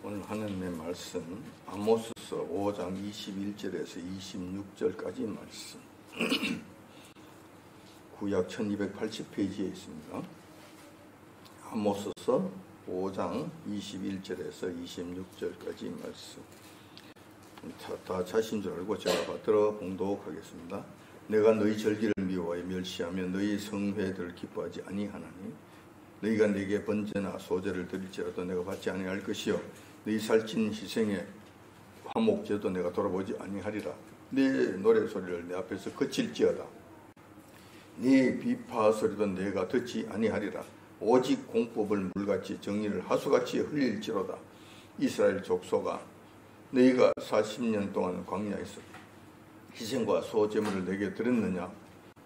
오늘 하나님의 말씀 아모스서 5장 21절에서 26절까지 말씀 구약 1280페이지에 있습니다. 아모스서 5장 21절에서 26절까지 말씀 다 자신 줄 알고 제가 받들어 봉독하겠습니다. 내가 너희 절기를 미워하여 멸시하며 너희 성회들을 기뻐하지 아니하나니 너희가 내게 번제나 소제를 드릴지라도 내가 받지 아니할 것이요 너희 살찐 희생의 화목제도 내가 돌아보지 아니하리라. 네 노래소리를 내 앞에서 그칠지어다. 네 비파 소리도 내가 듣지 아니하리라. 오직 공법을 물같이 정의를 하수같이 흘릴지로다. 이스라엘 족속아, 너희가 40년 동안 광야에서 희생과 소제물을 내게 드렸느냐?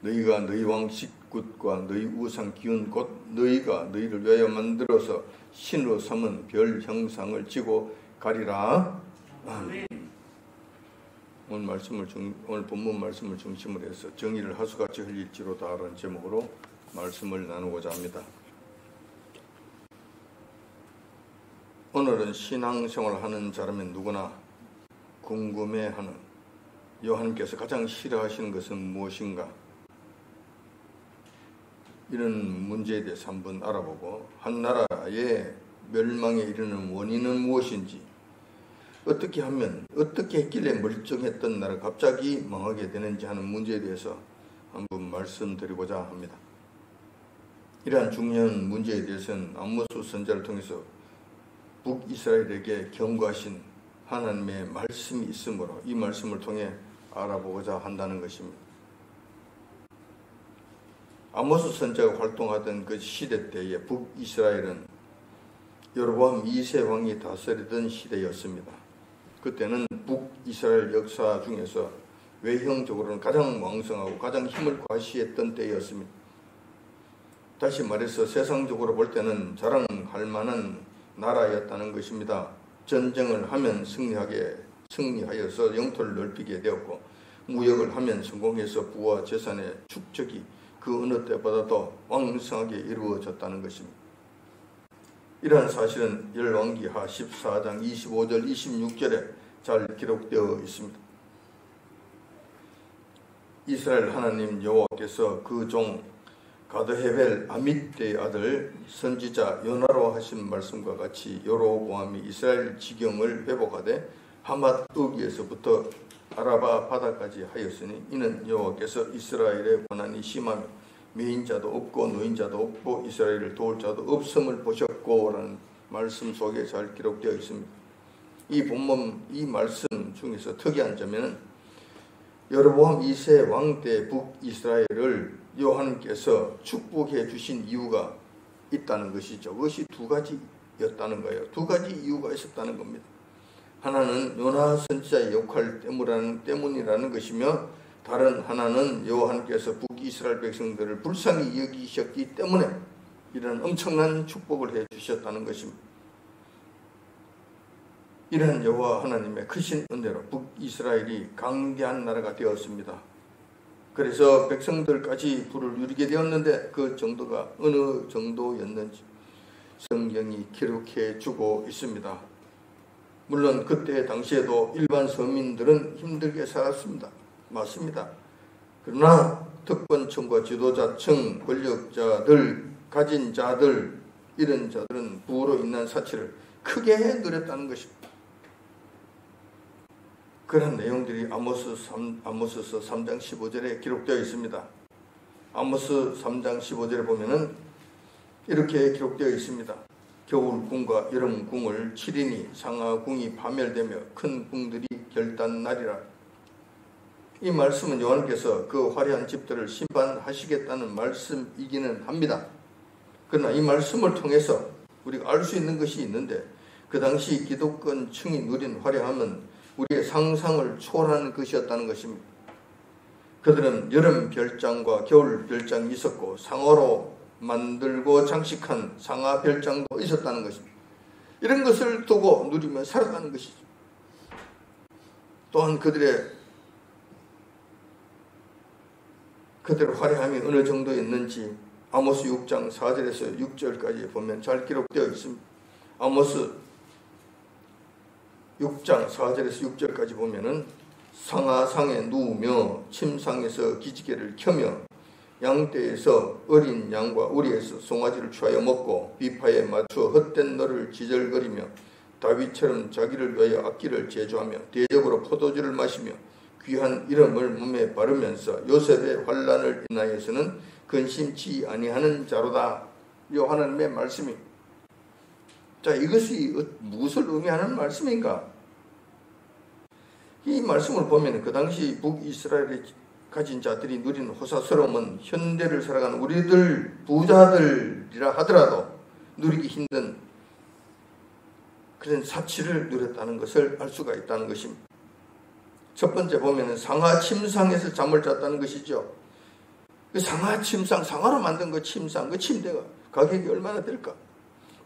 너희가 너희 왕식굿과 너희 우상 기운 곧 너희가 너희를 위하여 만들어서 신으로 삼은 별 형상을 지고 가리라. 아멘. 오늘 본문 말씀을 중심으로 해서 정의를 하수같이 흘릴지로다라는 제목으로 말씀을 나누고자 합니다. 오늘은 신앙생활을 하는 자라면 누구나 궁금해하는 여호와님께서 가장 싫어하시는 것은 무엇인가? 이런 문제에 대해서 한번 알아보고 한 나라의 멸망에 이르는 원인은 무엇인지, 어떻게 하면 어떻게 했길래 멀쩡했던 나라가 갑자기 망하게 되는지 하는 문제에 대해서 한번 말씀드리고자 합니다. 이러한 중요한 문제에 대해서는 아모스 선지자를 통해서 북이스라엘에게 경고하신 하나님의 말씀이 있으므로 이 말씀을 통해 알아보고자 한다는 것입니다. 아모스 선지자가 활동하던 그 시대 때에 북이스라엘은 여로보암 2세 왕이 다스리던 시대였습니다. 그때는 북이스라엘 역사 중에서 외형적으로는 가장 왕성하고 가장 힘을 과시했던 때였습니다. 다시 말해서 세상적으로 볼 때는 자랑할 만한 나라였다는 것입니다. 전쟁을 하면 승리하여서 영토를 넓히게 되었고, 무역을 하면 성공해서 부와 재산의 축적이 그 어느 때보다도 왕성하게 이루어졌다는 것입니다. 이러한 사실은 열왕기하 14장 25절 26절에 잘 기록되어 있습니다. 이스라엘 하나님 여호와께서 그 종 가드헤벨 아밋대의 아들 선지자 요나로 하신 말씀과 같이 여로보암이 이스라엘 지경을 회복하되 하맛 어기에서부터 아라바 바다까지 하였으니 이는 여호와께서 이스라엘의 고난이 심하며 매인자도 없고 노인자도 없고 이스라엘을 도울 자도 없음을 보셨고 라는 말씀 속에 잘 기록되어 있습니다. 이 본문 이 말씀 중에서 특이한 점에는 여로보암 2세 왕 때 북이스라엘을 여호와님께서 축복해 주신 이유가 있다는 것이죠. 그것이 두 가지였다는 거예요. 두 가지 이유가 있었다는 겁니다. 하나는 요나 선지자의 역할 때문이라는 것이며, 다른 하나는 여호와님께서 북이스라엘 백성들을 불쌍히 여기셨기 때문에 이런 엄청난 축복을 해 주셨다는 것입니다. 이런 여호와 하나님의 크신 은혜로 북이스라엘이 강대한 나라가 되었습니다. 그래서 백성들까지 부를 누리게 되었는데 그 정도가 어느 정도였는지 성경이 기록해 주고 있습니다. 물론 그때 당시에도 일반 서민들은 힘들게 살았습니다. 맞습니다. 그러나 특권층과 지도자층, 권력자들, 가진 자들, 이런 자들은 부로 인한 사치를 크게 누렸다는 것입니다. 그런 내용들이 아모스서 3장 15절에 기록되어 있습니다. 아모스 3장 15절에 보면은 이렇게 기록되어 있습니다. 겨울궁과 여름궁을 치리니 상하궁이 파멸되며 큰 궁들이 결단나리라. 이 말씀은 여호와께서 그 화려한 집들을 심판하시겠다는 말씀이기는 합니다. 그러나 이 말씀을 통해서 우리가 알 수 있는 것이 있는데, 그 당시 기득권층이 누린 화려함은 우리의 상상을 초월하는 것이었다는 것입니다. 그들은 여름 별장과 겨울 별장이 있었고 상어로 만들고 장식한 상하 별장도 있었다는 것입니다. 이런 것을 두고 누리며 살아가는 것이죠. 또한 그들의 화려함이 어느 정도였는지 아모스 6장 4절에서 6절까지 보면 잘 기록되어 있습니다. 아모스 6장 4절에서 6절까지 보면은 상하상에 누우며 침상에서 기지개를 켜며 양떼에서 어린 양과 우리에서 송아지를 취하여 먹고 비파에 맞추어 헛된 너를 지절거리며 다윗처럼 자기를 위하여 악기를 제조하며 대접으로 포도주를 마시며 귀한 이름을 몸에 바르면서 요셉의 환난을 인하여서는 근심치 아니하는 자로다. 이 하나님의 말씀이. 자, 이것이 무엇을 의미하는 말씀인가? 이 말씀을 보면 그 당시 북이스라엘의 가진 자들이 누리는 호사스러움은 현대를 살아가는 우리들 부자들이라 하더라도 누리기 힘든 그런 사치를 누렸다는 것을 알 수가 있다는 것입니다. 첫 번째 보면 상하 침상에서 잠을 잤다는 것이죠. 그 상하 침상, 상하로 만든 그 침상, 그 침대가 가격이 얼마나 될까?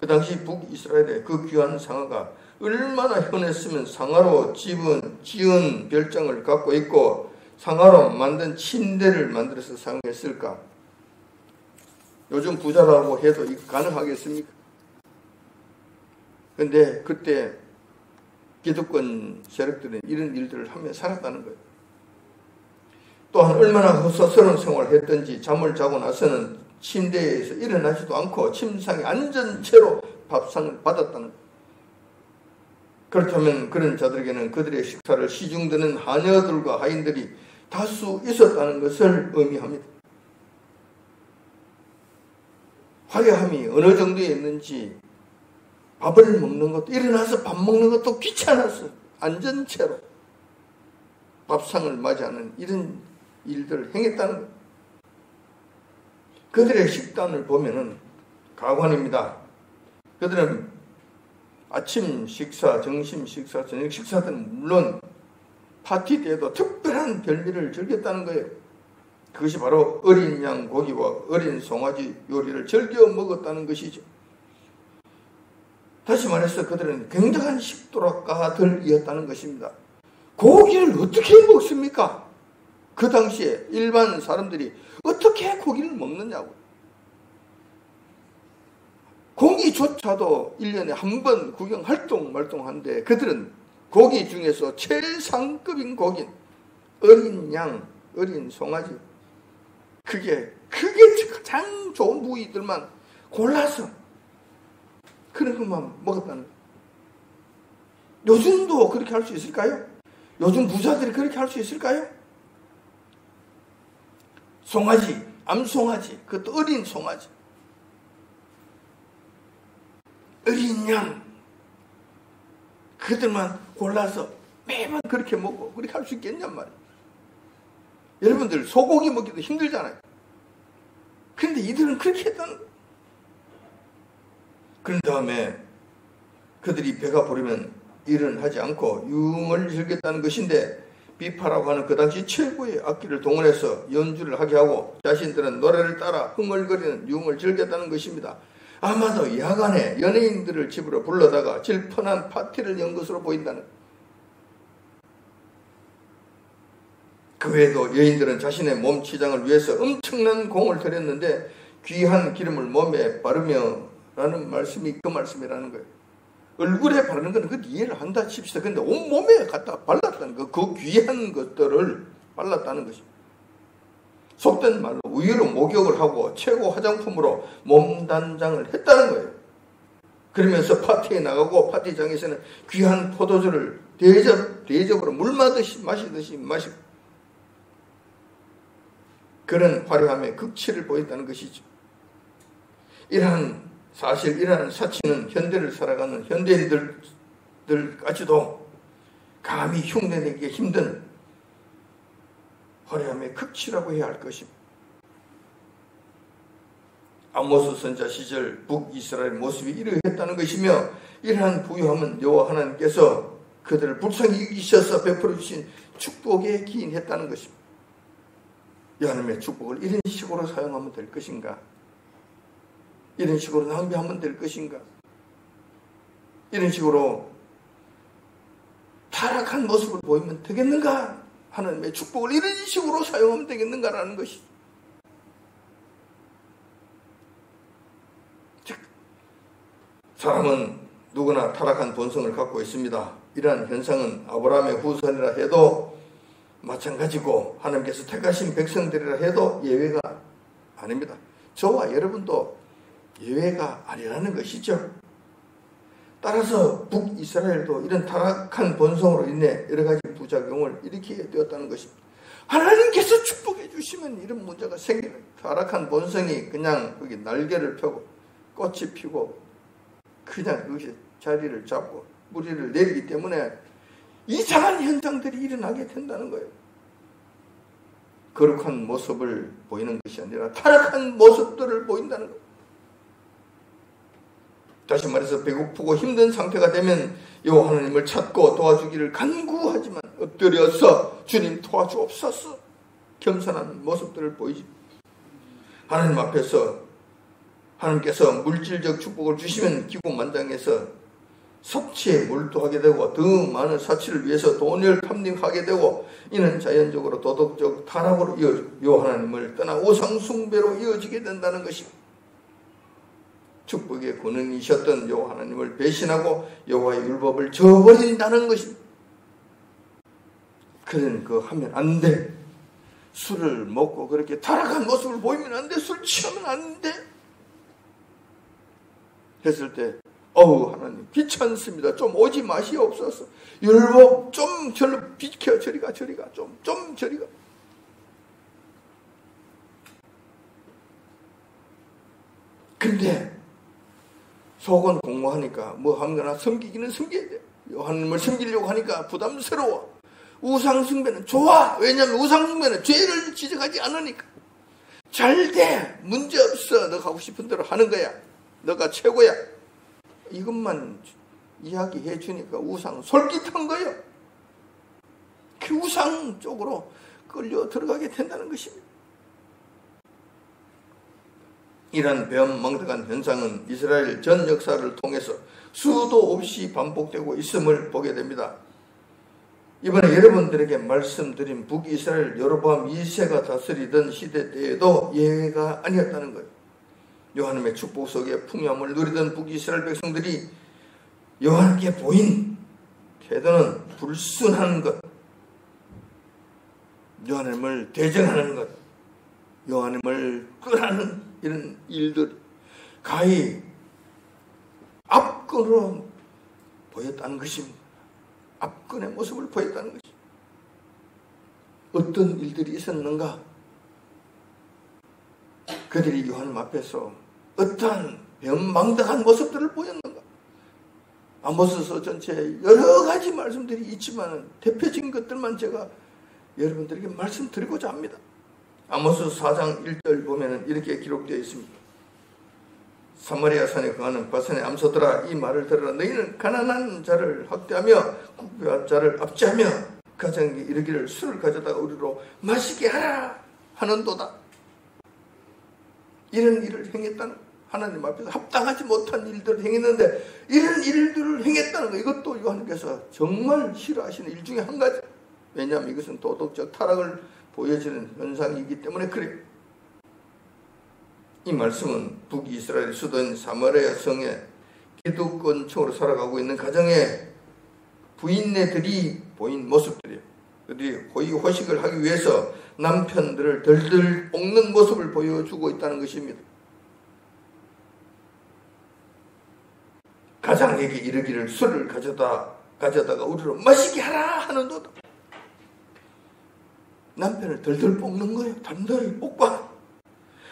그 당시 북이스라엘의 그 귀한 상하가 얼마나 흔했으면 상하로 지은 별장을 갖고 있고 상하로 만든 침대를 만들어서 사용했을까? 요즘 부자라고 해도 이거 가능하겠습니까? 근데 그때 기득권 세력들은 이런 일들을 하며 살았다는 거예요. 또한 얼마나 허서스러운 생활을 했든지 잠을 자고 나서는 침대에서 일어나지도 않고 침상에 앉은 채로 밥상을 받았다는 거예요. 그렇다면 그런 자들에게는 그들의 식사를 시중드는 하녀들과 하인들이 다수 있었다는 것을 의미합니다. 화려함이 어느 정도에 있는지 밥을 먹는 것도 일어나서 밥 먹는 것도 귀찮아서 앉은 채로 밥상을 맞이하는 이런 일들을 행했다는 거예요. 그들의 식단을 보면은 가관입니다. 그들은 아침 식사, 점심 식사, 저녁 식사들은 물론 파티 때에도 특별한 별미를 즐겼다는 거예요. 그것이 바로 어린 양 고기와 어린 송아지 요리를 즐겨 먹었다는 것이죠. 다시 말해서 그들은 굉장한 식도락가들이었다는 것입니다. 고기를 어떻게 먹습니까? 그 당시에 일반 사람들이 어떻게 고기를 먹느냐고. 고기조차도 1년에 한 번 구경 활동하는데 그들은 고기 중에서 최상급인 고기인 어린 양, 어린 송아지 그게 가장 좋은 부위들만 골라서 그런 것만 먹었다는 거예요. 요즘도 그렇게 할 수 있을까요? 요즘 부자들이 그렇게 할 수 있을까요? 송아지, 암송아지, 그것도 어린 송아지, 어린 양, 그들만 골라서 매번 그렇게 먹고 그렇게 할 수 있겠냔 말이에요. 여러분들 소고기 먹기도 힘들잖아요. 근데 이들은 그렇게 했다는 거예요. 그런 다음에 그들이 배가 부르면 일은 하지 않고 유흥을 즐겼다는 것인데 비파라고 하는 그 당시 최고의 악기를 동원해서 연주를 하게 하고 자신들은 노래를 따라 흥얼거리는 유흥을 즐겼다는 것입니다. 아마도 야간에 연예인들을 집으로 불러다가 질펀한 파티를 연 것으로 보인다는 거예요. 그 외에도 여인들은 자신의 몸 치장을 위해서 엄청난 공을 들였는데 귀한 기름을 몸에 바르며 라는 말씀이 그 말씀이라는 거예요. 얼굴에 바르는 건 그 이해를 한다 칩시다. 근데 온몸에 갖다 발랐다는 거, 그 귀한 것들을 발랐다는 것입니다. 속된 말로 우유로 목욕을 하고 최고 화장품으로 몸단장을 했다는 거예요. 그러면서 파티에 나가고 파티장에서는 귀한 포도주를 대접으로 물 마시듯이 마시고 그런 화려함의 극치를 보였다는 것이죠. 이러한 사치는 현대를 살아가는 현대인들까지도 감히 흉내내기 힘든 화려함의 극치라고 해야 할 것입니다. 아모스 선자 시절 북이스라엘 모습이 이러했다는 것이며 이러한 부유함은 여호와 하나님께서 그들을 불쌍히 여기셔서 베풀어 주신 축복에 기인했다는 것입니다. 하나님의 축복을 이런 식으로 사용하면 될 것인가? 이런 식으로 낭비하면 될 것인가? 이런 식으로 타락한 모습을 보이면 되겠는가? 하나님의 축복을 이런 식으로 사용하면 되겠는가라는 것이. 즉, 사람은 누구나 타락한 본성을 갖고 있습니다. 이러한 현상은 아브라함의 후손이라 해도 마찬가지고 하나님께서 택하신 백성들이라 해도 예외가 아닙니다. 저와 여러분도 예외가 아니라는 것이죠. 따라서 북이스라엘도 이런 타락한 본성으로 인해 여러 가지 부작용을 일으키게 되었다는 것입니다. 하나님께서 축복해 주시면 이런 문제가 생기는, 타락한 본성이 그냥 거기 날개를 펴고 꽃이 피고 그냥 거기서 자리를 잡고 뿌리를 내리기 때문에 이상한 현상들이 일어나게 된다는 거예요. 거룩한 모습을 보이는 것이 아니라 타락한 모습들을 보인다는 거예요. 다시 말해서 배고프고 힘든 상태가 되면 여호와 하나님을 찾고 도와주기를 간구하지만 엎드려서 주님 도와주옵소서 겸손한 모습들을 보이지. 하나님 앞에서 하나님께서 물질적 축복을 주시면 기고만장해서 섭취에 몰두하게 되고 더 많은 사치를 위해서 돈을 탐닉하게 되고 이는 자연적으로 도덕적 타락으로 이어지고 여호와 하나님을 떠나 우상 숭배로 이어지게 된다는 것입니다. 축복의 권능이셨던 여호와 하나님을 배신하고 여호와의 율법을 저버린다는 것입니다. 그는 그거 하면 안 돼. 술을 먹고 그렇게 타락한 모습을 보이면 안 돼. 술 취하면 안 돼. 했을 때 어우 하나님 귀찮습니다. 좀 오지 마시옵소서. 율법 좀 절로 비켜. 저리가 좀 저리가. 근데 속은 공모하니까 뭐 하거나 섬기기는 섬겨야 돼. 하나님을 섬기려고 하니까 부담스러워. 우상숭배는 좋아. 왜냐하면 우상숭배는 죄를 지적하지 않으니까. 잘 돼. 문제없어. 너가 하고 싶은 대로 하는 거야. 너가 최고야. 이것만 이야기해 주니까 우상 솔깃한 거예요. 그 우상 쪽으로 끌려 들어가게 된다는 것입니다. 이런 배은망덕한 현상은 이스라엘 전 역사를 통해서 수도 없이 반복되고 있음을 보게 됩니다. 이번에 여러분들에게 말씀드린 북이스라엘 여로보암 2세가 다스리던 시대 때에도 예외가 아니었다는 거예요. 여호와님의 축복 속에 풍요함을 누리던 북이스라엘 백성들이 여호와께 보인 태도는 불순한 것, 여호와님을 대적하는 것, 여호와님을 끄라는 이런 일들 가히 압권으로 보였다는 것입니다. 압권의 모습을 보였다는 것입니다. 어떤 일들이 있었는가? 그들이 여호와님 앞에서 어떠한 변망덕한 모습들을 보였는가? 아모스서 전체에 여러 가지 말씀들이 있지만 대표적인 것들만 제가 여러분들에게 말씀드리고자 합니다. 아모스 4장 1절 보면 이렇게 기록되어 있습니다. 사마리아 산에 거하는 바산의 암소들아 이 말을 들으라. 너희는 가난한 자를 학대하며 국부한 자를 압제하며 가정에 이르기를 술을 가져다가 우리로 마시게 하라 하는도다. 이런 일을 행했다는 하나님 앞에서 합당하지 못한 일들을 행했는데 이런 일들을 행했다는 거, 이것도 요한께서 정말 싫어하시는 일 중에 한 가지. 왜냐하면 이것은 도덕적 타락을 보여지는 현상이기 때문에 그래요. 이 말씀은 북이스라엘 수도인 사마리아 성에 기득권층으로 살아가고 있는 가정의 부인네들이 보인 모습들이에요. 그들이 호의호식을 하기 위해서 남편들을 덜덜 볶는 모습을 보여주고 있다는 것입니다. 가장에게 이르기를 술을 가져다가 우리로 마시게 하라 하는도다. 남편을 덜덜 볶는 거예요. 단단히 볶아.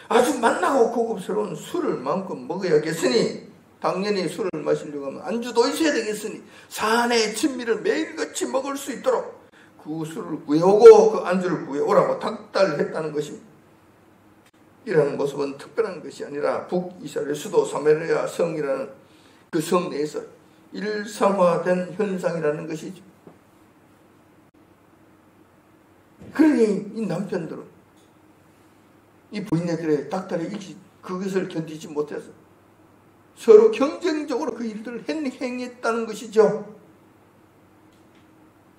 아주 맛나고 고급스러운 술을 마음껏 먹어야겠으니 당연히 술을 마시려고 하면 안주도 있어야 되겠으니 사내의 친미를 매일같이 먹을 수 있도록 그 술을 구해오고 그 안주를 구해오라고 닥달했다는 것입니다. 이라는 모습은 특별한 것이 아니라 북이스라엘 수도 사마리아 성이라는 그 성 내에서 일상화된 현상이라는 것이죠. 그러니 이 남편들은 이 부인네들의 닥달에 그것을 견디지 못해서 서로 경쟁적으로 그 일들을 행했다는 것이죠.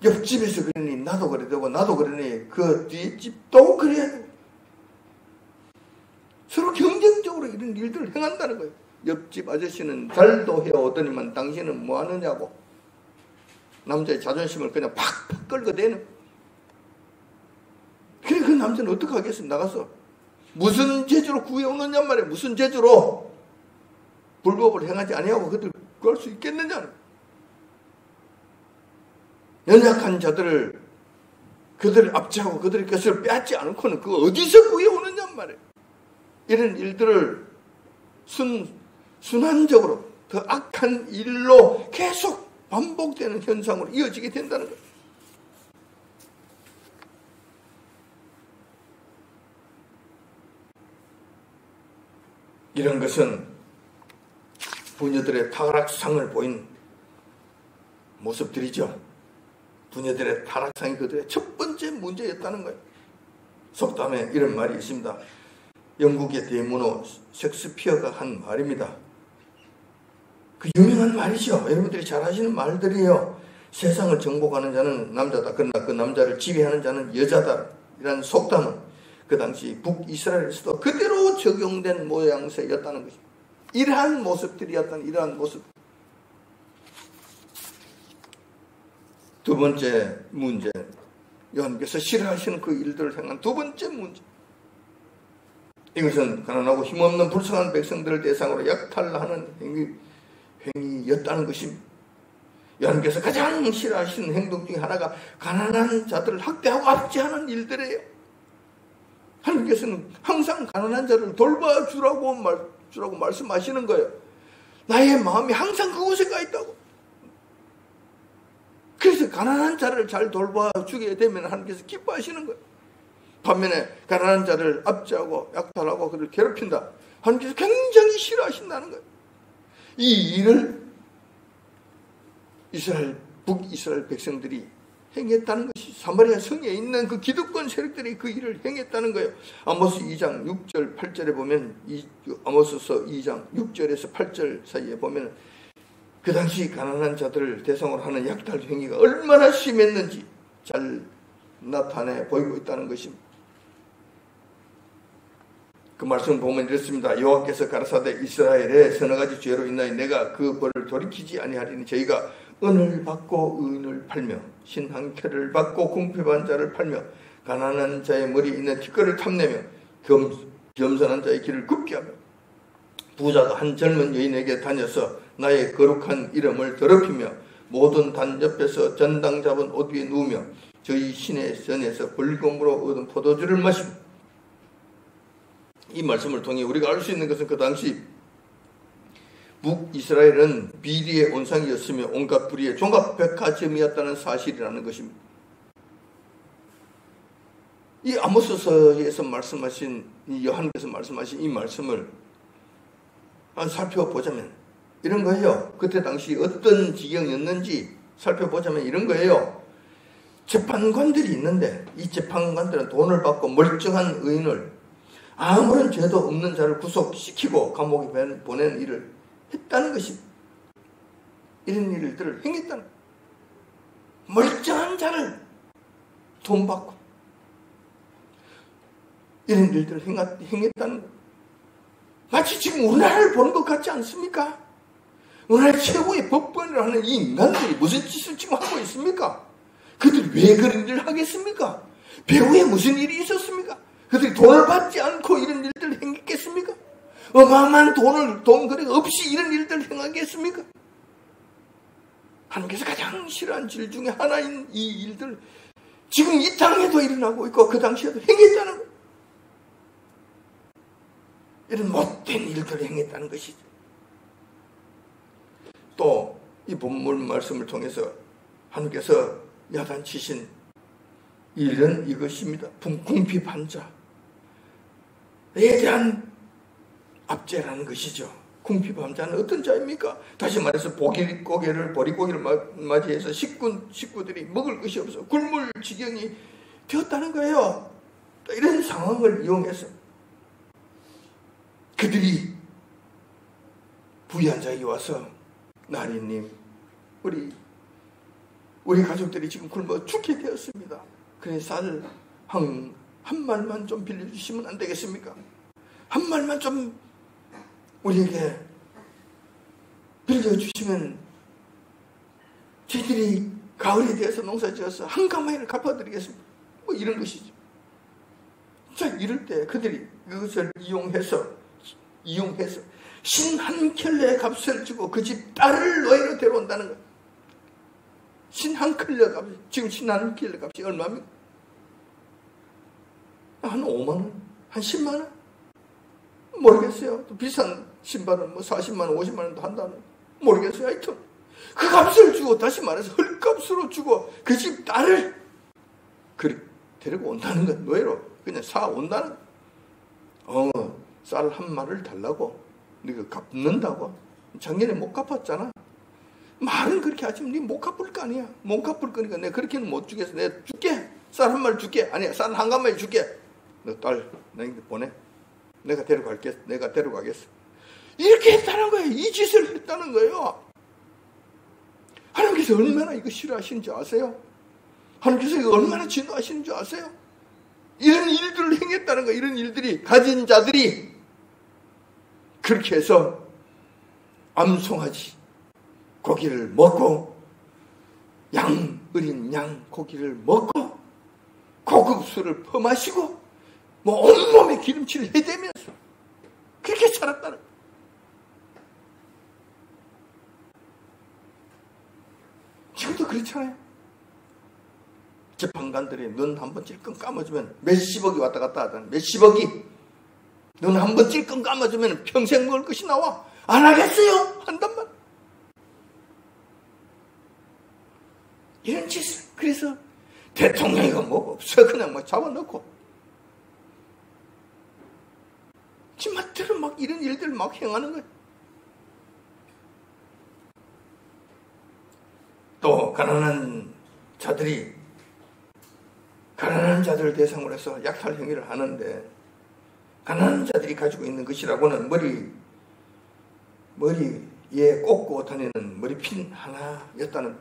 옆집에서 그러니 나도 그래 되고 나도 그러니 그 뒷집도 그래야 돼. 서로 경쟁적으로 이런 일들을 행한다는 거예요. 옆집 아저씨는 잘도 해오더니만 당신은 뭐 하느냐고. 남자의 자존심을 그냥 팍팍 끌어대는. 그래 그 남자는 어떻게 하겠어? 나가서 무슨 재주로 구해오느냐 말이야. 무슨 재주로 불법을 행하지 아니하고 그들 구할 수 있겠느냐. 연약한 자들을 그들을 압제하고 그들의 것을 빼앗지 않고는 그 어디서 구해오느냐 말이야. 이런 일들을 순환적으로 더 악한 일로 계속 반복되는 현상으로 이어지게 된다는 거예요. 이런 것은 부녀들의 타락상을 보인 모습들이죠. 부녀들의 타락상이 그들의 첫 번째 문제였다는 거예요. 속담에 이런 말이 있습니다. 영국의 대문호 셰익스피어가 한 말입니다. 그 유명한 말이죠. 여러분들이 잘 아시는 말들이에요. 세상을 정복하는 자는 남자다. 그러나 그 남자를 지배하는 자는 여자다. 이라는 속담은 그 당시 북이스라엘에서도 그대로 적용된 모양새였다는 것입니다. 이러한 모습들이었다는 이러한 모습. 두 번째 문제, 여호와께서 싫어하시는 그 일들을 행한 두 번째 문제. 이것은 가난하고 힘없는 불쌍한 백성들을 대상으로 약탈하는 행위였다는 것입니다. 여호와께서 가장 싫어하시는 행동 중에 하나가 가난한 자들을 학대하고 압제하는 일들이에요. 하나님께서는 항상 가난한 자를 돌봐주라고 말씀하시는 거예요. 나의 마음이 항상 그곳에 가 있다고. 그래서 가난한 자를 잘 돌봐주게 되면 하나님께서 기뻐하시는 거예요. 반면에 가난한 자를 압제하고 약탈하고 그를 괴롭힌다. 하나님께서 굉장히 싫어하신다는 거예요. 이 일을 북이스라엘 백성들이 행했다는 것이 사마리아 성에 있는 그 기득권 세력들이 그 일을 행했다는 거예요. 아모스 2장 6절 8절에 보면 아모스서 2장 6절에서 8절 사이에 보면 그 당시 가난한 자들을 대상으로 하는 약탈 행위가 얼마나 심했는지 잘 나타내 보이고 있다는 것입니다. 그 말씀을 보면 이렇습니다. 여호와께서 가라사대 이스라엘의 서너 가지 죄로 인하여 내가 그 벌을 돌이키지 아니하리니 저희가 은을 받고 의인을 팔며 신한캐를 받고 궁핍한 자를 팔며 가난한 자의 머리에 있는 티끌을 탐내며 겸손한 자의 길을 굽게 하며 부자가 한 젊은 여인에게 다녀서 나의 거룩한 이름을 더럽히며 모든 단 옆에서 전당 잡은 옷 위에 누우며 저희 신의 전에서 벌금으로 얻은 포도주를 마시며. 이 말씀을 통해 우리가 알 수 있는 것은 그 당시 북이스라엘은 비리의 온상이었으며 온갖 불의의 종합백화점이었다는 사실이라는 것입니다. 이 아모스서에서 말씀하신 이 요한께서 말씀하신 이 말씀을 살펴보자면 이런 거예요. 그때 당시 어떤 지경이었는지 살펴보자면 이런 거예요. 재판관들이 있는데 이 재판관들은 돈을 받고 멀쩡한 의인을 아무런 죄도 없는 자를 구속시키고 감옥에 보내는 일을 했다는 것입니다. 이런 일들을 행했다는 거예요. 멀쩡한 자를 돈 받고 이런 일들을 행했다는 거예요. 마치 지금 우리나라를 보는 것 같지 않습니까? 우리나라 최고의 법관이라 하는 이 인간들이 무슨 짓을 지금 하고 있습니까? 그들이 왜 그런 일을 하겠습니까? 배후에 무슨 일이 있었습니까? 그들이 돈을 받지 않고 이런 일들을 행했겠습니까? 어마어마한 돈 거래가 없이 이런 일들을 행하겠습니까? 하나님께서 가장 싫어하는 질 중에 하나인 이 일들 지금 이 땅에도 일어나고 있고 그 당시에도 행했다는 거예요. 이런 못된 일들을 행했다는 것이죠. 또 이 본문 말씀을 통해서 하나님께서 야단치신 일은 이것입니다. 궁핍한 자에 대한 압제라는 것이죠. 궁핍한 자는 어떤 자입니까? 다시 말해서 보릿고개를 맞이해서 식구들이 먹을 것이 없어 굶을 지경이 되었다는 거예요. 또 이런 상황을 이용해서 그들이 부유한 자에게 와서 나리님 우리 가족들이 지금 굶어 죽게 되었습니다. 그래 쌀 한 말만 좀 빌려주시면 안 되겠습니까? 한 말만 좀 우리에게 빌려주시면 저희들이 가을에 대해서 농사 지어서 한가마이를 갚아드리겠습니다. 뭐 이런 것이죠. 자, 이럴 때 그들이 그것을 이용해서 신 한 켤레의 값을 주고 그 집 딸을 노예로 데려온다는 거예요. 신 한 켤레 값이, 지금 신 한 켤레 값이 얼마입니까? 한 5만 원? 한 10만 원? 모르겠어요. 또 비싼 신발은 뭐 40만 원, 50만 원도 한다는, 모르겠어요. 하여튼 그 값을 주고, 다시 말해서 헐값으로 주고 그 집 딸을 데리고 온다는 건, 노예로 그냥 사온다는 거예요. 쌀 한 마리를 달라고 네가 갚는다고? 작년에 못 갚았잖아. 말은 그렇게 하지만 네 못 갚을 거 아니야. 못 갚을 거니까 내가 그렇게는 못 주겠어. 내가 줄게. 쌀 한 마리 줄게. 아니야, 쌀 한 가마리 줄게. 너 딸 내게 보내. 내가 데려가겠어. 이렇게 했다는 거예요. 이 짓을 했다는 거예요. 하나님께서 얼마나 이거 싫어하시는지 아세요? 하나님께서 이거 얼마나 진노하시는지 아세요? 이런 일들을 행했다는 거예요. 이런 일들이, 가진 자들이 그렇게 해서 암송아지 고기를 먹고, 어린 양 고기를 먹고, 고급 술을 퍼마시고, 뭐 온몸에 기름칠을 해대면서 그렇게 살았다는 거예요. 지금도 그렇잖아요. 재판관들이 눈 한번 찔끔 감아주면 몇십억이 왔다 갔다 하잖아요. 몇십억이. 눈 한번 찔끔 감아주면 평생 먹을 것이 나와. 안 하겠어요? 한단 말. 이런 짓을. 그래서 대통령이가 뭐 없어. 그냥 막 잡아놓고. 지맛대로 막 이런 일들을 막 행하는 거예요. 또 가난한 자들 대상으로 해서 약탈 행위를 하는데, 가난한 자들이 가지고 있는 것이라고는 머리에 꽂고 다니는 머리핀 하나였다는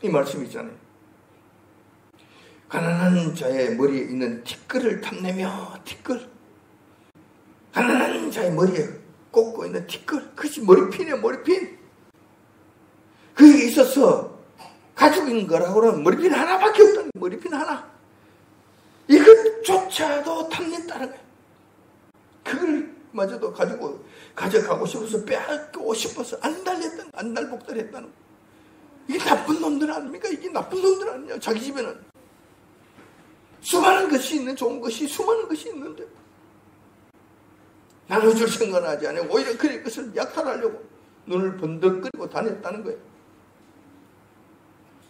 이 말씀이 있잖아요. 가난한 자의 머리에 있는 티끌을 탐내며, 가난한 자의 머리에 꽂고 있는 티끌, 그것이 머리핀이에요. 머리핀. 그게 있어서 가지고 있는 거라고는 머리핀 하나밖에 없다는 거예요. 머리핀 하나. 이것조차도 탐낸다는 거예요. 그걸 마저도 가져가고 싶어서, 빼앗고 싶어서 안달복달했다는 거예요. 이게 나쁜 놈들 아닙니까? 이게 나쁜 놈들 아니냐? 자기 집에는 수많은 것이 있는, 좋은 것이 수많은 것이 있는데 나눠줄 생각은 하지 않아요. 오히려 그것을 약탈하려고 눈을 번득거리고 다녔다는 거예요.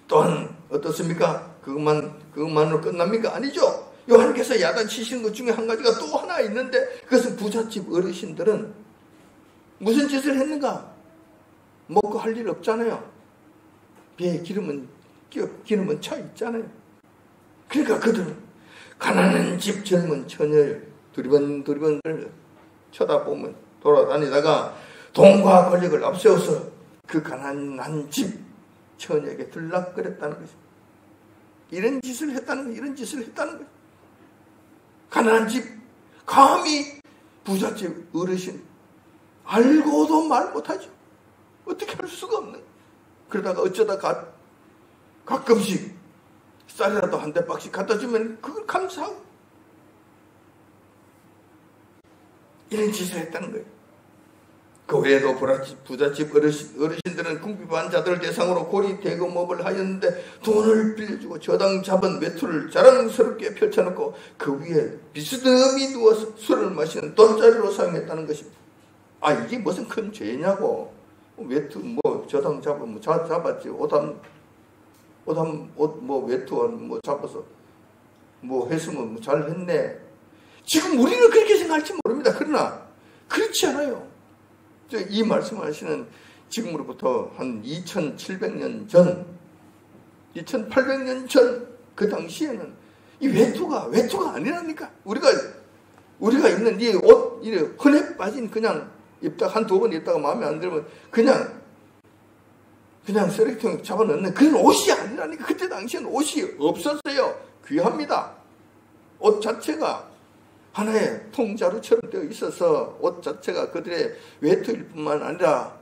또한 어떻습니까? 그것만으로 끝납니까? 아니죠. 요한께서 야단치시는 것 중에 한 가지가 또 하나 있는데, 그것은 부잣집 어르신들은 무슨 짓을 했는가? 먹고 할 일 없잖아요. 배에 기름은 차 있잖아요. 그러니까 그들은 가난한 집 젊은 처녀를 두리번 쳐다보면 돌아다니다가 돈과 권력을 앞세워서 그 가난한 집 처녀에게 들락거렸다는 것입니다. 이런 짓을 했다는 거예요. 가난한 집, 감히 부잣집 어르신, 알고도 말 못하죠. 어떻게 할 수가 없는. 그러다가 어쩌다 가끔씩 쌀이라도 한 대박씩 갖다 주면 그걸 감사하고, 이런 짓을 했다는 거예요. 그 외에도 부잣집 어르신들은 궁핍한 자들을 대상으로 고리 대금업을 하였는데, 돈을 빌려주고 저당 잡은 외투를 자랑스럽게 펼쳐놓고 그 위에 비스듬히 누워서 술을 마시는 돈자리로 사용했다는 것입니다. 이게 무슨 큰 죄냐고. 외투 저당 잡으면 잡았지. 옷 외투 잡아서 했으면 잘 했네. 지금 우리는 그렇게 생각할지 모릅니다. 그러나 그렇지 않아요. 이 말씀을 하시는 지금으로부터 한 2700년 전, 2800년 전 그 당시에는 이 외투가 아니라니까. 우리가 입는 이 옷, 이 흔해 빠진, 그냥 한두 번 입다가 마음에 안 들면 그냥 쓰레기통에 잡아넣는 그런 옷이 아니라니까. 그때 당시에는 옷이 없었어요. 귀합니다. 옷 자체가 하나의 통자루처럼 되어 있어서 옷 자체가 그들의 외투일 뿐만 아니라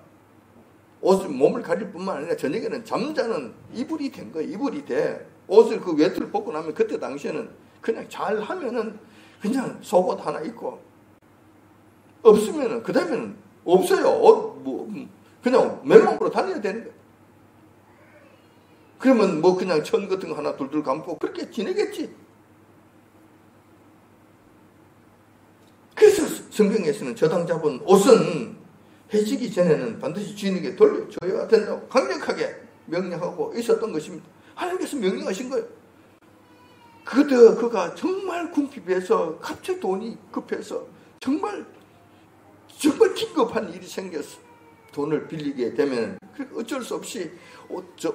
옷을 몸을 가릴 뿐만 아니라 저녁에는 잠자는 이불이 된 거예요. 이불이 돼. 옷을 그 외투를 벗고 나면 그때 당시에는 그냥 잘 하면은 그냥 속옷 하나 입고 없으면은 그 다음에는 없어요. 옷 뭐 그냥 맨몸으로 다녀야 되는 거예요. 그러면 뭐 그냥 천 같은 거 하나 둘둘 감고 그렇게 지내겠지. 그래서 성경에서는 저당 잡은 옷은 해지기 전에는 반드시 주인에게 돌려줘야 된다고 강력하게 명령하고 있었던 것입니다. 하나님께서 명령하신 거예요. 그가 정말 궁핍해서 갑자기 돈이 급해서 정말 긴급한 일이 생겼어. 돈을 빌리게 되면 어쩔 수 없이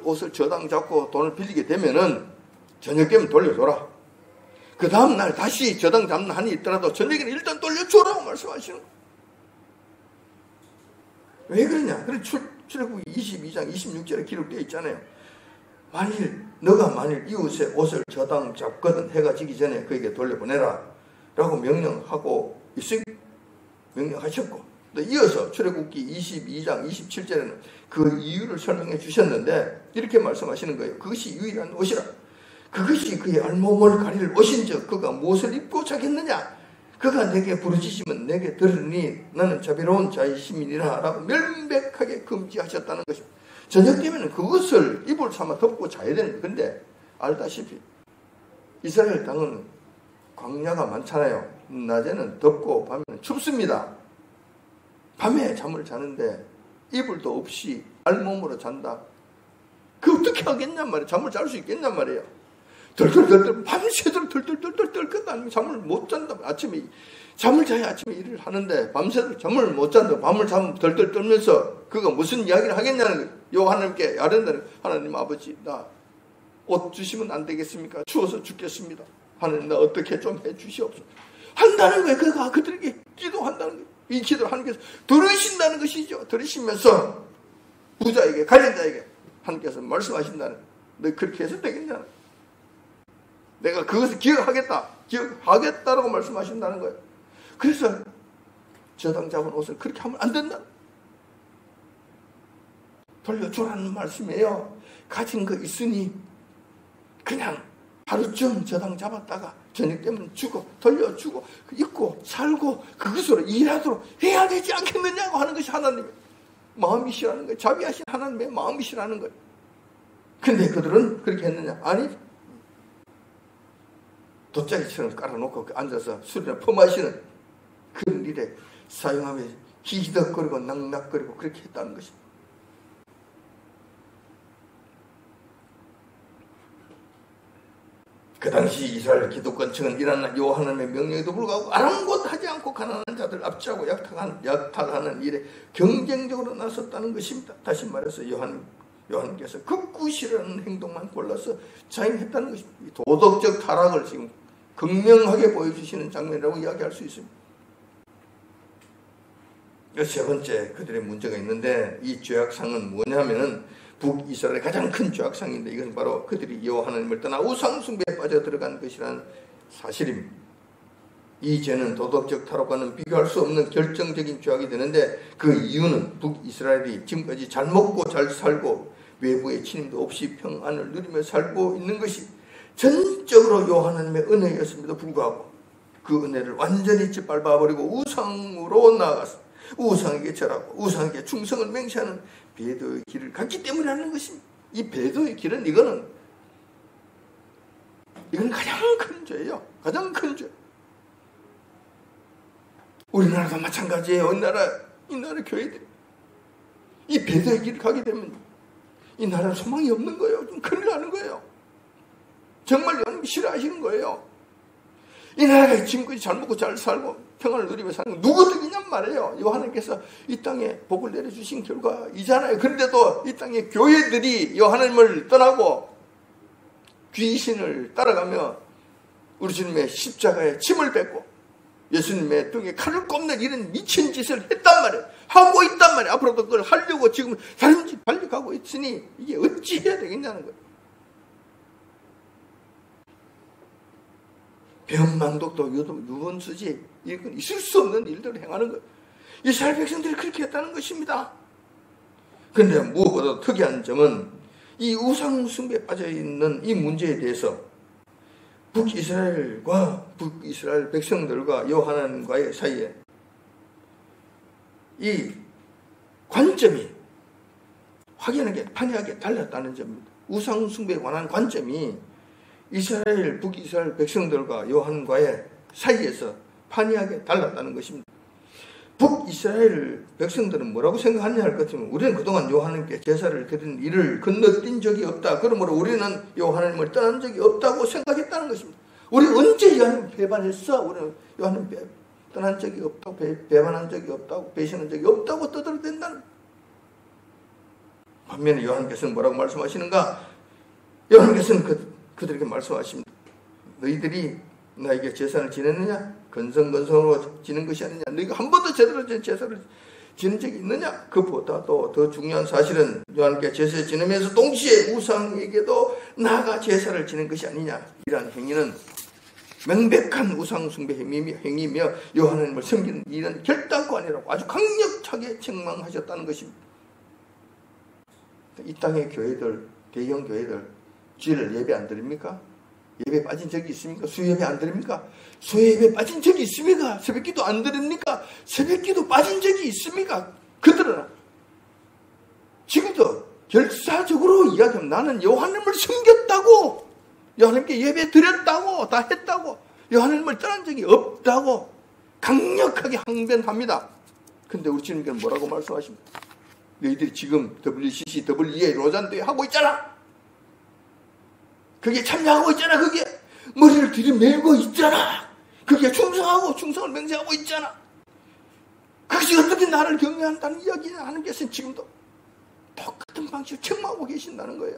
옷을 저당 잡고 돈을 빌리게 되면은 저녁 되면 돌려줘라. 그 다음날 다시 저당 잡는 한이 있더라도 저녁에는 일단 돌려줘라고 말씀하시는 거예요. 왜 그러냐? 그래 출애굽기 22장 26절에 기록되어 있잖아요. 너가 이웃의 옷을 저당 잡거든 해가 지기 전에 그에게 돌려보내라 라고 명령하고 명령하셨고, 또 이어서 출애굽기 22장 27절에는 그 이유를 설명해 주셨는데 이렇게 말씀하시는 거예요. 그것이 유일한 옷이라. 그것이 그의 알몸을 가릴 옷인즉 그가 무엇을 입고 자겠느냐? 그가 내게 부르짖으면 내게 들으니 나는 자비로운 자의 시민이라 라고 명백하게 금지하셨다는 것입니다. 저녁 되면 그것을 이불 삼아 덮고 자야 되는 거예요. 근데 알다시피 이스라엘 땅은 광야가 많잖아요. 낮에는 덥고 밤에는 춥습니다. 밤에 잠을 자는데 이불도 없이 알몸으로 잔다. 그 어떻게 하겠냔 말이에요. 잠을 잘 수 있겠냔 말이에요. 덜덜덜덜 밤새도록 덜덜덜덜 떨거든 아니면 잠을 못 잔다. 아침에 잠을 자야 아침에 일을 하는데 밤새도록 잠을 못 잔다. 밤을 잠 덜덜 떨면서 그가 무슨 이야기를 하겠냐는 거예요. 요 하나님께 아른다는 하나님 아버지 나 옷 주시면 안 되겠습니까? 추워서 죽겠습니다. 하나님 나 어떻게 좀 해주시옵소서. 한다는 거예요. 그들에게 기도한다는 거예요. 이 기도를 하나님께서 들으신다는 것이죠. 들으시면서 부자에게 가진 자에게 하나님께서 말씀하신다는 거예요. 너 그렇게 해서 되겠냐? 내가 그것을 기억하겠다라고 말씀하신다는 거예요. 그래서 저당 잡은 옷을 그렇게 하면 안 된다. 돌려주라는 말씀이에요. 가진 거 있으니 그냥 하루쯤 저당 잡았다가 저녁 되면 주고 돌려주고 입고 살고 그것으로 일하도록 해야 되지 않겠느냐고 하는 것이 하나님의 마음이시라는 거예요. 자비하신 하나님의 마음이시라는 거예요. 근데 그들은 그렇게 했느냐? 아니, 돗자리처럼 깔아놓고 앉아서 술이나 퍼마시는 그런 일에 사용하며 히히덕거리고 낙낙거리고 그렇게 했다는 것입니다. 그 당시 이스라엘 기득권층은 이러한 요 하나님의 명령에도 불구하고 아랑곳하지 않고 가난한 자들 압제하고 약탈하는 일에 경쟁적으로 나섰다는 것입니다. 다시 말해서 요한께서 극구 싫어하는 행동만 골라서 자행했다는 것입니다. 도덕적 타락을 지금 극명하게 보여주시는 장면이라고 이야기할 수 있습니다. 세 번째 그들의 문제가 있는데 이 죄악상은 뭐냐면은 북이스라엘의 가장 큰 죄악상인데 이것은 바로 그들이 여호와 하나님을 떠나 우상숭배에 빠져 들어간 것이라는 사실입니다. 이 죄는 도덕적 타락과는 비교할 수 없는 결정적인 죄악이 되는데 그 이유는 북이스라엘이 지금까지 잘 먹고 잘 살고 외부의 침입도 없이 평안을 누리며 살고 있는 것이 전적으로 여호와 하나님의 은혜였음에도 불구하고 그 은혜를 완전히 짓밟아버리고 우상으로 나아가서 우상에게 절하고 우상에게 충성을 맹세하는 배도의 길을 갔기 때문이라는 것입니다. 이 배도의 길은 이거는 가장 큰 죄예요. 가장 큰 죄. 우리나라도 마찬가지예요. 이 나라 교회들이 이 배도의 길을 가게 되면 이 나라는 소망이 없는 거예요. 좀 큰일 나는 거예요. 정말 여러분이 싫어하시는 거예요. 이 나라가 지금까지 잘 먹고 잘 살고 평안을 누리며 사는 건 누구 덕이냔 말이에요. 하나님께서 이 땅에 복을 내려주신 결과이잖아요. 그런데도 이 땅에 교회들이 하나님을 떠나고 귀신을 따라가며 우리 주님의 십자가에 침을 뱉고 예수님의 등에 칼을 꼽는 이런 미친 짓을 했단 말이에요. 하고 있단 말이에요. 앞으로도 그걸 하려고 지금 다른 짓 발려가고 있으니 이게 어찌 해야 되겠냐는 거예요. 병망독도 유언수지 이건 있을 수 없는 일들을 행하는 거예요. 이스라엘 백성들이 그렇게 했다는 것입니다. 그런데 무엇보다 특이한 점은 이 우상 숭배에 빠져있는 이 문제에 대해서 북이스라엘 백성들과 여호와 하나님과의 사이에 이 관점이 확연하게 판이하게 달랐다는 점입니다. 우상 숭배에 관한 관점이 북이스라엘 백성들과 여호와 하나님과의 사이에서 판이하게 달랐다는 것입니다. 북이스라엘 백성들은 뭐라고 생각하느냐 할 것 같으면 우리는 그동안 여호와 하나님께 제사를 드린 일을 건너뛴 적이 없다. 그러므로 우리는 여호와 하나님을 떠난 적이 없다고 생각했다는 것입니다. 우리 언제 여호와 하나님 배반했어? 우리는 여호와 하나님 떠난 적이 없다고, 배반한 적이 없다고, 배신한 적이 없다고 떠들어댄다는. 반면에 여호와 하나님께서는 뭐라고 말씀하시는가? 여호와 하나님께서는 그들에게 말씀하십니다. 너희들이 나에게 제사를 지냈느냐? 건성건성으로 지는 것이 아니냐? 너희가 한 번도 제대로 제사를 지는 적이 있느냐? 그보다도 더 중요한 사실은 여호와께 제사를 지내면서 동시에 우상에게도 나아가 제사를 지는 것이 아니냐? 이러한 행위는 명백한 우상 숭배 행위며 여호와 하나님을 섬기는 이런 결단코 아니라고 아주 강력하게 책망하셨다는 것입니다. 이 땅의 교회들, 대형 교회들 주일을 예배 안 드립니까? 예배 빠진 적이 있습니까? 수예배 안 드립니까? 수예배 빠진 적이 있습니까? 새벽기도 안 드립니까? 새벽기도 빠진 적이 있습니까? 그들은 지금도 결사적으로 이야기하면 나는 여호와 하나님을 섬겼다고, 여호와 하나님께 예배 드렸다고, 다 했다고, 여호와 하나님을 떠난 적이 없다고 강력하게 항변합니다. 근데 우리 주님께는 뭐라고 말씀하십니까? 너희들이 지금 WCC, WEA, 로잔도에 하고 있잖아. 그게 참여하고 있잖아. 그게 머리를 들이밀고 있잖아. 그게 충성을 맹세하고 있잖아. 그것이 어떻게 나를 경외한다는 이야기냐 하는 것은 지금도 똑같은 방식으로 책망하고 계신다는 거예요.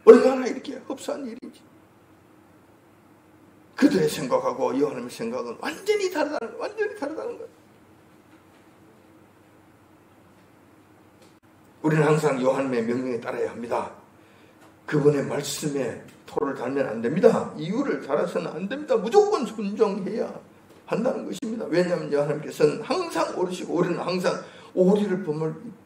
얼마나 이렇게 흡사한 일인지. 그들의 생각하고 여호와 하나님의 생각은 완전히 다르다는 거예요. 우리는 항상 여호와 하나님의 명령에 따라야 합니다. 그분의 말씀에 토를 달면 안 됩니다. 이유를 달아서는 안 됩니다. 무조건 순종해야 한다는 것입니다. 왜냐하면 여호와 하나님께서는 항상 옳으시고 우리는 항상 오리를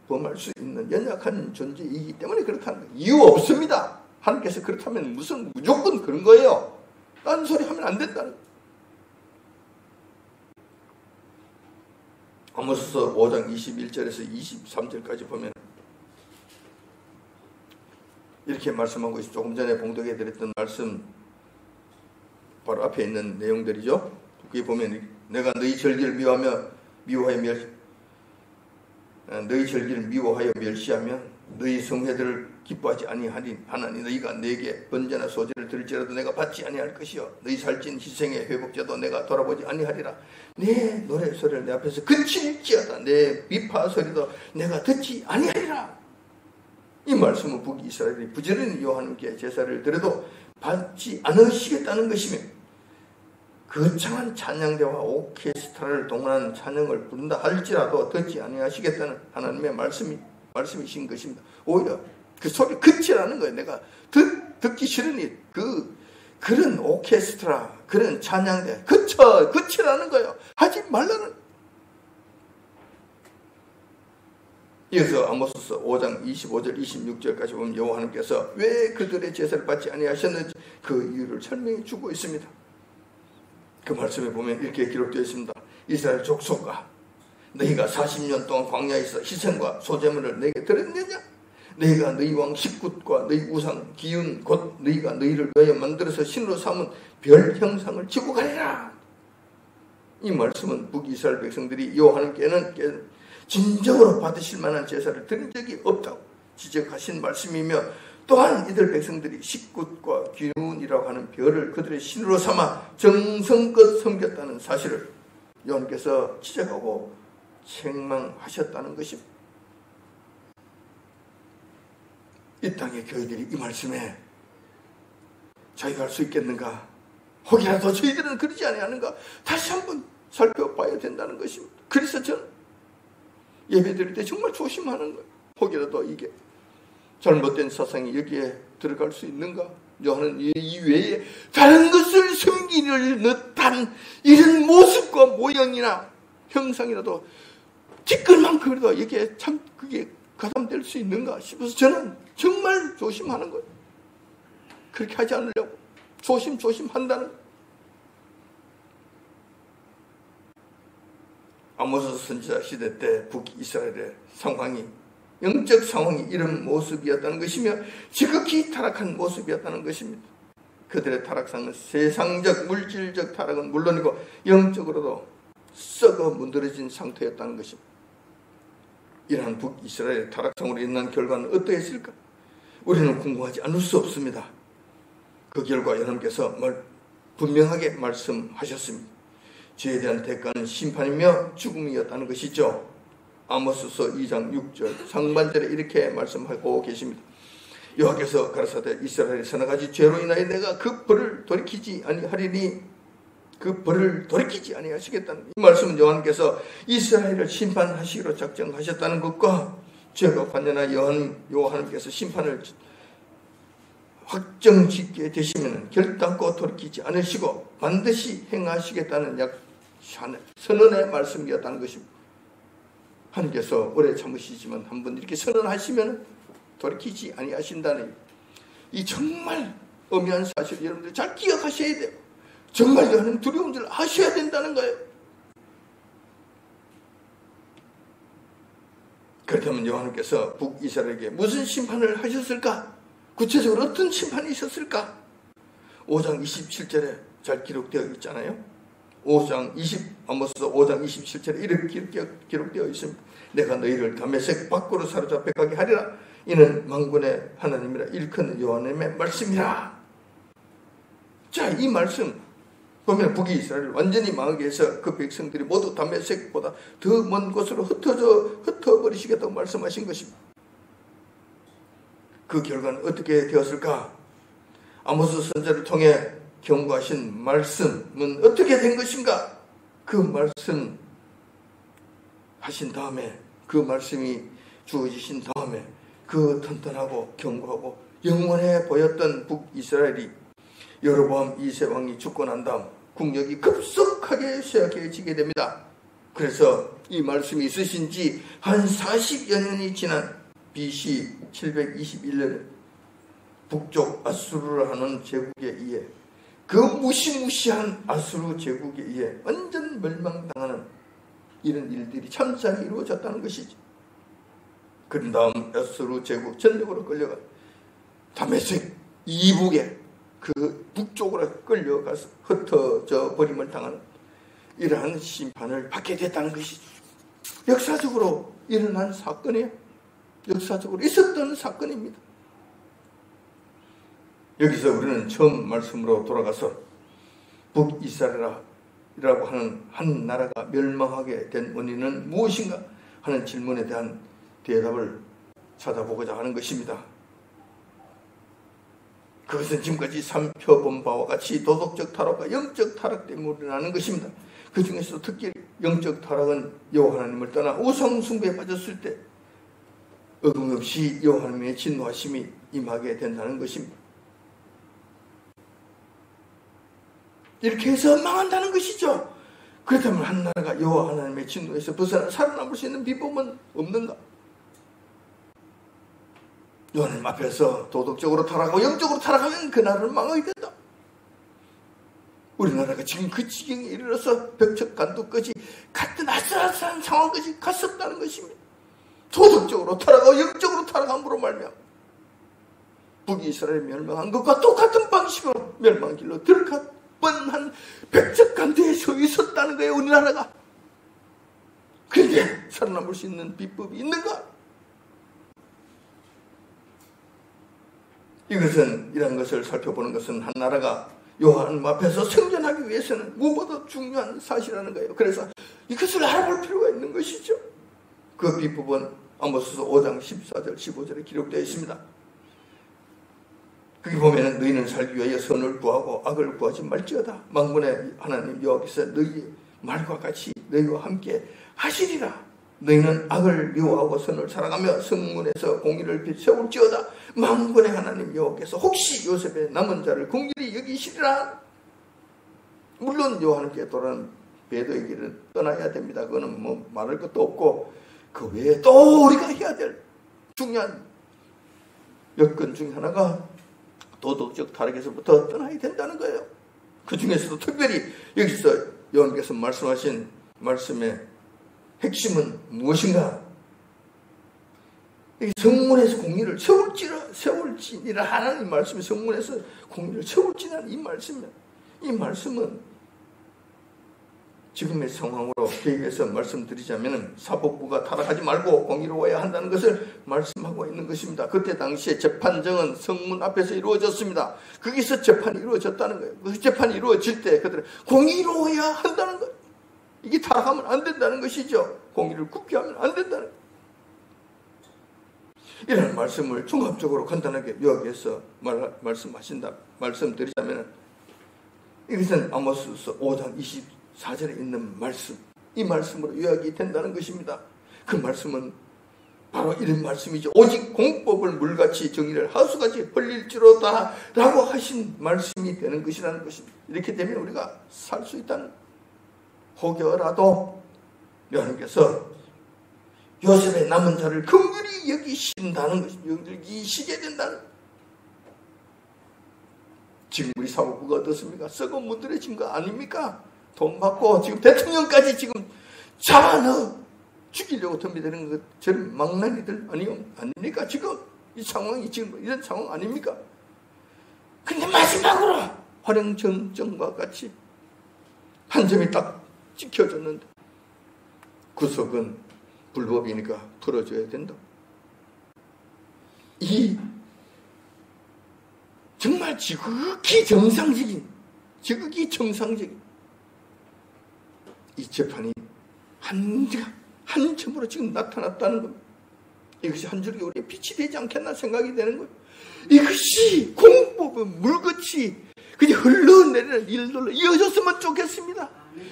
범할 수 있는 연약한 존재이기 때문에 그렇다는 거예요. 이유 없습니다. 하나님께서 그렇다면 무조건 그런 거예요. 딴 소리 하면 안 된다는 거예요. 아모스서 5장 21절에서 23절까지 보면 이렇게 말씀하고 있어요. 조금 전에 봉독해 드렸던 말씀 바로 앞에 있는 내용들이죠. 거기 보면 내가 너희 절기를 미워하여 멸시하면 너희 성회들을 기뻐하지 아니하니 너희가 내게 번제나 소제를 드릴지라도 내가 받지 아니할 것이요 너희 살찐 희생의 회복제도 내가 돌아보지 아니하리라. 내 노래 소리를 내 앞에서 그칠지어다 내 비파 소리도 내가 듣지 아니하리라. 이 말씀은 북이스라엘이 부지런히 여호와 하나님께 제사를 드려도 받지 않으시겠다는 것이며 거창한 찬양대와 오케스트라를 동원한 찬양을 부른다 할지라도 듣지 아니하시겠다는 하나님의 말씀이신 것입니다. 오히려 그 소리 그치라는 거예요. 내가 듣기 싫으니 그런 오케스트라 그런 찬양대 그치라는 거예요. 하지 말라는. 이어서 아모스서 5장 25절 26절까지 보면 여호와 하나님께서 왜 그들의 제사를 받지 아니하셨는지 그 이유를 설명해 주고 있습니다. 그 말씀에 보면 이렇게 기록되어 있습니다. 이스라엘 족속아 너희가 40년 동안 광야에서 희생과 소제물을 내게 드렸느냐? 너희가 너희 왕 식굿과 너희 우상 기운 곧 너희가 너희를 위하여 만들어서 신으로 삼은 별 형상을 지고 가리라. 이 말씀은 북이스라엘 백성들이 여호와 하나님께는 진정으로 받으실 만한 제사를 드린 적이 없다고 지적하신 말씀이며 또한 이들 백성들이 식굿과 기운이라고 하는 별을 그들의 신으로 삼아 정성껏 섬겼다는 사실을 여호와께서 지적하고 책망하셨다는 것입니다. 이 땅의 교회들이 이 말씀에 자기가 할 수 있겠는가? 혹이라도 저희들은 그러지 아니하는가? 다시 한번 살펴봐야 된다는 것입니다. 그래서 저는 예배 드릴 때 정말 조심하는 거예요. 혹이라도 이게 잘못된 사상이 여기에 들어갈 수 있는가? 여호와는 이 외에 다른 것을 섬기는 듯한 이런 모습과 모양이나 형상이라도 티끌만큼이라도 이게 참 그게 가담될 수 있는가 싶어서 저는 정말 조심하는 거예요. 그렇게 하지 않으려고 조심한다는 거예요. 아모스 선지자 시대 때 북이스라엘의 상황이 영적 상황이 이런 모습이었다는 것이며 지극히 타락한 모습이었다는 것입니다. 그들의 타락상은 세상적 물질적 타락은 물론이고 영적으로도 썩어 문드러진 상태였다는 것입니다. 이러한 북이스라엘의 타락상으로 인한 결과는 어떠했을까? 우리는 궁금하지 않을 수 없습니다. 그 결과 여러분께서 분명하게 말씀하셨습니다. 죄에 대한 대가는 심판이며 죽음이었다는 것이죠. 아모스서 2장 6절 상반절에 이렇게 말씀하고 계십니다. 여호와께서 가라사대 이스라엘의 서너 가지 죄로 인하여 내가 그 벌을 돌이키지 아니하리니 그 벌을 돌이키지 아니하시겠다는 이 말씀은 요한께서 이스라엘을 심판하시기로 작정하셨다는 것과 죄가 반전한 요한께서 심판을 확정짓게 되시면 결단코 돌이키지 않으시고 반드시 행하시겠다는 선언의 말씀이었다는 것입니다. 하나님께서 오래 참으시지만 한번 이렇게 선언하시면 돌이키지 아니하신다는 이 정말 엄연한 사실을 여러분들 잘 기억하셔야 돼요. 정말 하나님 두려운 줄 아셔야 된다는 거예요. 그렇다면 여호와께서 북이스라엘에게 무슨 심판을 하셨을까? 구체적으로 어떤 심판이 있었을까? 5장 27절에 잘 기록되어 있잖아요. 아모스 5장 27절에 이렇게 기록되어 있습니다. 내가 너희를 다메섹 밖으로 사로잡혀 가게 하리라. 이는 만군의 하나님이라 일컫는 여호와의 말씀이라. 자, 이 말씀 보면 북이스라엘을 완전히 망하게 해서 그 백성들이 모두 다메섹보다 더 먼 곳으로 흩어버리시겠다고 말씀하신 것입니다. 그 결과는 어떻게 되었을까? 아모스 선지자를 통해 경고하신 말씀은 어떻게 된 것인가? 그 말씀 하신 다음에 그 말씀이 주어지신 다음에 그 튼튼하고 견고하고 영원해 보였던 북이스라엘이 여로보암 2세 왕이 죽고 난 다음 국력이 급속하게 쇠약해지게 됩니다. 그래서 이 말씀이 있으신 지 한 40여 년이 지난 BC 721년에 북쪽 아수르라 하는 제국에 의해 그 무시무시한 아수르 제국에 의해 완전 멸망당하는 이런 일들이 참사하게 이루어졌다는 것이지. 그런 다음 아수르 제국 전력으로 끌려가 다메섹 이북에 그 북쪽으로 끌려가서 흩어져 버림을 당하는 이러한 심판을 받게 됐다는 것이죠. 역사적으로 일어난 사건이에요. 역사적으로 있었던 사건입니다. 여기서 우리는 처음 말씀으로 돌아가서 북이스라엘이라고 하는 한 나라가 멸망하게 된 원인은 무엇인가 하는 질문에 대한 대답을 찾아보고자 하는 것입니다. 그것은 지금까지 살펴본 바와 같이 도덕적 타락과 영적 타락 때문에 일어나는 것입니다. 그 중에서도 특히 영적 타락은 여호와 하나님을 떠나 우상 숭배에 빠졌을 때 어김없이 여호와 하나님의 진노하심이 임하게 된다는 것입니다. 이렇게 해서 망한다는 것이죠. 그렇다면 한 나라가 여호와 하나님의 진노에서 벗어나 살아남을 수 있는 비법은 없는가? 여호와 하나님 앞에서 도덕적으로 타락하고 영적으로 타락하면 그 나라는 망하게 된다. 우리나라가 지금 그 지경에 이르러서 벽척간두까지 같은 아슬아슬한 상황까지 갔었다는 것입니다. 도덕적으로 타락하고 영적으로 타락함으로 말미암아 북이스라엘이 멸망한 것과 똑같은 방식으로 멸망 길로 들어갈 뻔한 벽척간두에 서 있었다는 거예요. 우리나라가. 그런데 살아남을 수 있는 비법이 있는가? 이런 것을 살펴보는 것은 한 나라가 여호와 하나님 앞에서 생존하기 위해서는 무엇보다 중요한 사실이라는 거예요. 그래서 이것을 알아볼 필요가 있는 것이죠. 그 비법은 아모스서 5장 14절 15절에 기록되어 있습니다. 거기 보면 너희는 살기 위하여 선을 구하고 악을 구하지 말지어다. 만군의 하나님 여호와께서 너희의 말과 같이 너희와 함께 하시리라. 너희는 악을 미워하고 선을 사랑하며 성문에서 공의를 세울지어다. 만군의 하나님 여호와께서 혹시 요셉의 남은 자를 긍휼히 여기시리라. 물론 여호와 하나님께 돌아온 배도의 길을 떠나야 됩니다. 그거는 뭐 말할 것도 없고, 그 외에 또 우리가 해야 될 중요한 여건 중에 하나가 도덕적 타락에서부터 떠나야 된다는 거예요. 그 중에서도 특별히 여기서 요한께서 말씀하신 말씀의 핵심은 무엇인가? 성문에서 공의를 세울지니라 하나님 말씀이 성문에서 공의를 세울지니라 이 말씀이야. 이 말씀은 지금의 상황으로 계획해서 말씀드리자면 사법부가 타락하지 말고 공의로워야 한다는 것을 말씀하고 있는 것입니다. 그때 당시에 재판정은 성문 앞에서 이루어졌습니다. 거기서 재판이 이루어졌다는 거예요. 그 재판이 이루어질 때 그들은 공의로워야 한다는 거예요. 이게 타락하면 안 된다는 것이죠. 공의를 굽게 하면 안 된다는 거예요. 이런 말씀을 종합적으로 간단하게 요약해서 말씀드리자면 이것은 아모스서 5장 24절에 있는 말씀, 이 말씀으로 요약이 된다는 것입니다. 그 말씀은 바로 이런 말씀이죠. 오직 공법을 물같이 정의를 하수같이 벌릴지로다 라고 하신 말씀이 되는 것이라는 것입니다. 이렇게 되면 우리가 살 수 있다는, 혹여라도 여러분께서 요셉의 남은 자를 긍휼히 여기신다는 것입니다. 여기시게 된다는 것입니다. 지금 우리 사법부가 어떻습니까? 썩어 문드러진 거 아닙니까? 돈 받고 지금 대통령까지 지금 잡아넣어 죽이려고 덤비되는 것, 저런 망나니들 아닙니까? 지금 이 상황이 지금 이런 상황 아닙니까? 근데 마지막으로 활용정정과 같이 한 점이 딱 찍혀졌는데 구속은 불법이니까 풀어줘야 된다. 이 정말 지극히 정상적인 이 재판이 한 점으로 지금 나타났다는 겁니다. 이것이 한 줄기 우리의 빛이 되지 않겠나 생각이 되는 거예요. 이것이 공법은 물같이 그냥 흘러내리는 일들로 이어졌으면 좋겠습니다.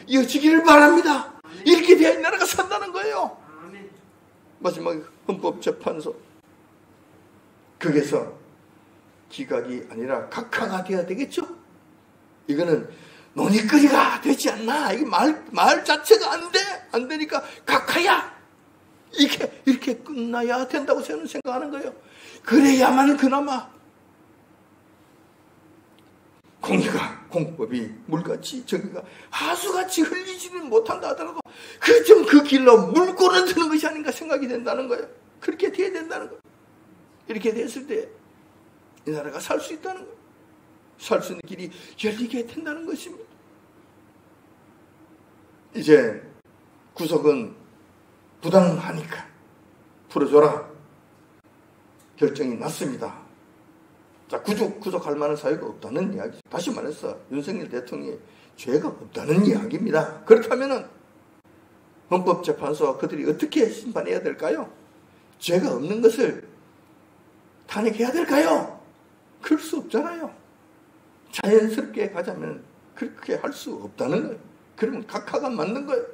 이어지기를 바랍니다. 이렇게 돼야 이 나라가 산다는 거예요. 마지막에 헌법재판소, 거기서 기각이 아니라 각하가 돼야 되겠죠. 이거는 논의거리가 되지 않나. 이게 말 자체가 안 되니까 각하야. 이렇게 끝나야 된다고 저는 생각하는 거예요. 그래야만 그나마 공법이 물같이 정의가 하수같이 흘리지는 못한다 하더라도 그 길로 물꼬는 드는 것이 아닌가 생각이 된다는 거예요. 그렇게 돼야 된다는 거예요. 이렇게 됐을 때 이 나라가 살 수 있다는 거예요. 살 수 있는 길이 열리게 된다는 것입니다. 이제 구속은 부당하니까 풀어줘라 결정이 났습니다. 자, 구속할 만한 사유가 없다는 이야기죠. 다시 말해서 윤석열 대통령이 죄가 없다는 이야기입니다. 그렇다면 헌법재판소와 그들이 어떻게 심판해야 될까요? 죄가 없는 것을 탄핵해야 될까요? 그럴 수 없잖아요. 자연스럽게 가자면 그렇게 할 수 없다는 거예요. 그러면 각하가 맞는 거예요.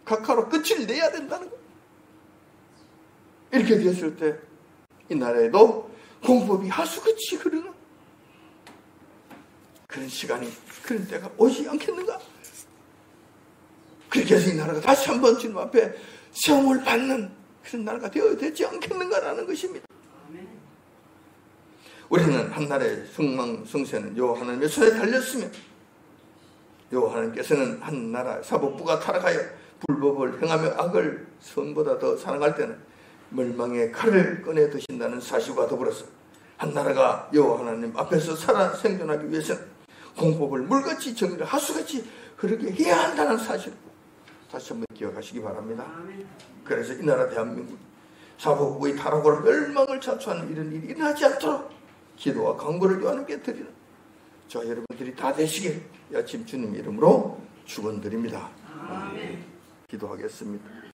각하로 끝을 내야 된다는 거예요. 이렇게 되었을 때 이 나라에도 공법이 하수같이 흐르는 그런 시간이, 그런 때가 오지 않겠는가? 그렇게 해서 이 나라가 다시 한번 주님 앞에 시험을 받는 그런 나라가 되어야 되지 않겠는가라는 것입니다. 우리는 한 나라의 성망성쇠는 여호와 하나님의 손에 달렸으며 여호와 하나님께서는 한 나라 사법부가 타락하여 불법을 행하며 악을 선보다 더 사랑할 때는 멸망의 칼을 꺼내 드신다는 사실과 더불어서 한 나라가 여호와 하나님 앞에서 살아 생존하기 위해서는 공법을 물같이 정의를 하수같이 흐르게 해야 한다는 사실 다시 한번 기억하시기 바랍니다. 그래서 이 나라 대한민국 사법부의 타락으로 멸망을 자초하는 이런 일이 일어나지 않도록 기도와 간구를 요하나님께 드리는 저와 여러분들이 다 되시길 이 아침 주님 이름으로 축원드립니다. 기도하겠습니다.